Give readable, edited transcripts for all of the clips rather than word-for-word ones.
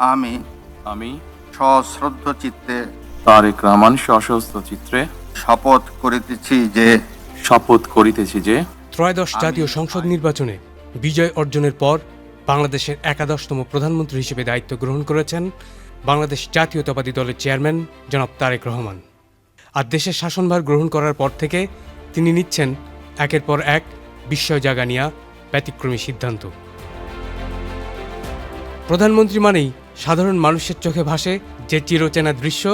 আমি আমি সশ্রদ্ধ চিত্তে তারেক রহমান সশস্ত্র চিত্রে শপথ করিতেছি যে ত্রয়োদশ জাতীয় সংসদ নির্বাচনে বিজয় অর্জনের পর বাংলাদেশের ১১তম প্রধানমন্ত্রী হিসেবে দায়িত্ব গ্রহণ করেছেন বাংলাদেশ জাতীয়তাবাদী দলের চেয়ারম্যান জনাব তারেক রহমান। আর দেশের শাসনভার গ্রহণ করার পর থেকে তিনি নিচ্ছেন একের পর এক বিস্ময় জাগানিয়া ব্যতিক্রমী সিদ্ধান্ত। প্রধানমন্ত্রী মানেই সাধারণ মানুষের চোখে ভাসে যে চিরচেনা দৃশ্য,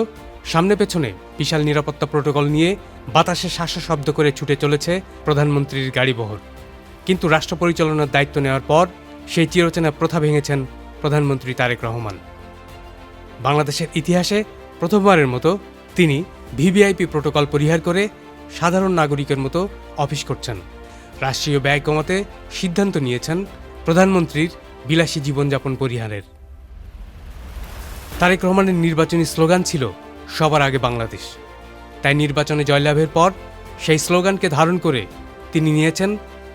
সামনে পেছনে বিশাল নিরাপত্তা প্রোটোকল নিয়ে বাতাসে শাসা শব্দ করে ছুটে চলেছে প্রধানমন্ত্রীর গাড়িবহর। কিন্তু রাষ্ট্র পরিচালনার দায়িত্ব নেওয়ার পর সেই চিরচেনা প্রথা ভেঙেছেন প্রধানমন্ত্রী তারেক রহমান। বাংলাদেশের ইতিহাসে প্রথমবারের মতো তিনি ভিভিআইপি প্রোটোকল পরিহার করে সাধারণ নাগরিকের মতো অফিস করছেন। রাষ্ট্রীয় ব্যয় কমাতে সিদ্ধান্ত নিয়েছেন প্রধানমন্ত্রীর বিলাসী জীবনযাপন পরিহারের। তারেক রহমানের নির্বাচনী স্লোগান ছিল সবার আগে বাংলাদেশ। তাই নির্বাচনে জয়লাভের পর সেই স্লোগানকে ধারণ করে তিনি নিয়েছেন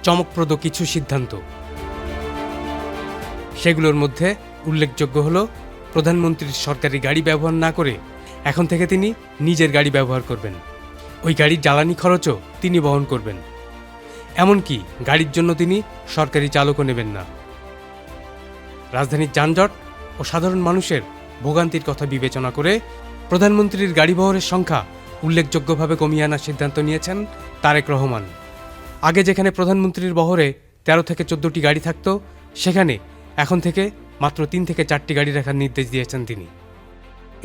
চমকপ্রদ কিছু সিদ্ধান্ত। সেগুলোর মধ্যে উল্লেখযোগ্য হল প্রধানমন্ত্রীর সরকারি গাড়ি ব্যবহার না করে এখন থেকে তিনি নিজের গাড়ি ব্যবহার করবেন। ওই গাড়ির জ্বালানি খরচও তিনি বহন করবেন। এমনকি গাড়ির জন্য তিনি সরকারি চালকও নেবেন না। রাজধানীর যানজট ও সাধারণ মানুষের ভোগান্তির কথা বিবেচনা করে প্রধানমন্ত্রীর গাড়ি বহরের সংখ্যা উল্লেখযোগ্যভাবে কমিয়ে আনার সিদ্ধান্ত নিয়েছেন তারেক রহমান। আগে যেখানে প্রধানমন্ত্রীর বহরে ১৩ থেকে ১৪টি গাড়ি থাকত, সেখানে এখন থেকে মাত্র ৩ থেকে ৪টি গাড়ি রাখার নির্দেশ দিয়েছেন তিনি।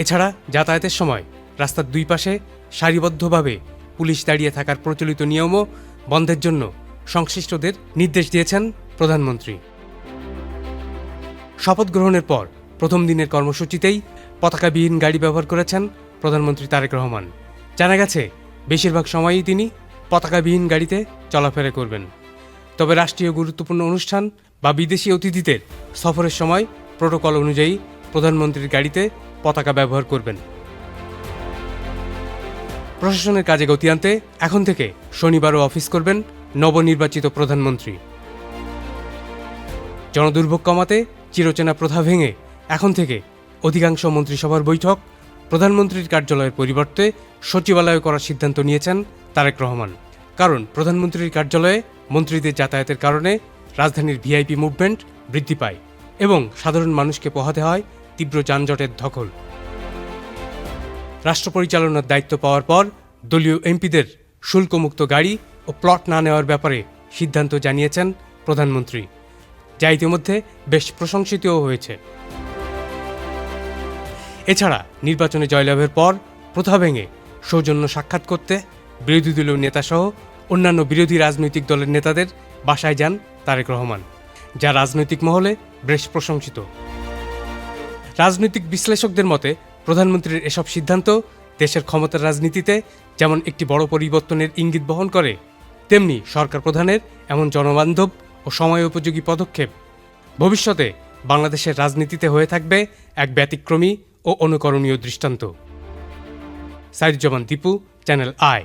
এছাড়া যাতায়াতের সময় রাস্তার দুই পাশে সারিবদ্ধভাবে পুলিশ দাঁড়িয়ে থাকার প্রচলিত নিয়মও বন্ধের জন্য সংশ্লিষ্টদের নির্দেশ দিয়েছেন প্রধানমন্ত্রী। শপথ গ্রহণের পর প্রথম দিনের কর্মসূচিতেই পতাকাবিহীন গাড়ি ব্যবহার করেছেন প্রধানমন্ত্রী তারেক রহমান। জানা গেছে বেশিরভাগ সময়ই তিনি পতাকাবিহীন গাড়িতে চলাফেরা করবেন। তবে রাষ্ট্রীয় গুরুত্বপূর্ণ অনুষ্ঠান বা বিদেশি অতিথিদের সফরের সময় প্রোটোকল অনুযায়ী প্রধানমন্ত্রীর গাড়িতে পতাকা ব্যবহার করবেন। প্রশাসনের কাজে গতি আনতে এখন থেকে শনিবারও অফিস করবেন নবনির্বাচিত প্রধানমন্ত্রী। জনদুর্ভোগ কমাতে চিরচেনা প্রথা ভেঙে এখন থেকে অধিকাংশ মন্ত্রিসভার বৈঠক প্রধানমন্ত্রীর কার্যালয়ের পরিবর্তে সচিবালয়ে করার সিদ্ধান্ত নিয়েছেন তারেক রহমান। কারণ প্রধানমন্ত্রীর কার্যালয়ে মন্ত্রীদের যাতায়াতের কারণে রাজধানীর ভিআইপি মুভমেন্ট বৃদ্ধি পায় এবং সাধারণ মানুষকে পোহাতে হয় তীব্র যানজটের ধকল। রাষ্ট্র পরিচালনার দায়িত্ব পাওয়ার পর দলীয় এমপিদের শুল্কমুক্ত গাড়ি ও প্লট না নেওয়ার ব্যাপারে সিদ্ধান্ত জানিয়েছেন প্রধানমন্ত্রী, যা ইতিমধ্যে বেশ প্রশংসিতও হয়েছে। এছাড়া নির্বাচনে জয়লাভের পর প্রথা ভেঙে সৌজন্য সাক্ষাৎ করতে বিরোধী দলীয় নেতাসহ অন্যান্য বিরোধী রাজনৈতিক দলের নেতাদের বাসায় যান তারেক রহমান, যা রাজনৈতিক মহলে বেশ প্রশংসিত। রাজনৈতিক বিশ্লেষকদের মতে প্রধানমন্ত্রীর এসব সিদ্ধান্ত দেশের ক্ষমতার রাজনীতিতে যেমন একটি বড় পরিবর্তনের ইঙ্গিত বহন করে, তেমনি সরকার প্রধানের এমন জনবান্ধব ও সময়োপযোগী পদক্ষেপ ভবিষ্যতে বাংলাদেশের রাজনীতিতে হয়ে থাকবে এক ব্যতিক্রমী ও অনুকরণীয় দৃষ্টান্ত। Saiduzzaman Dipu, channel I.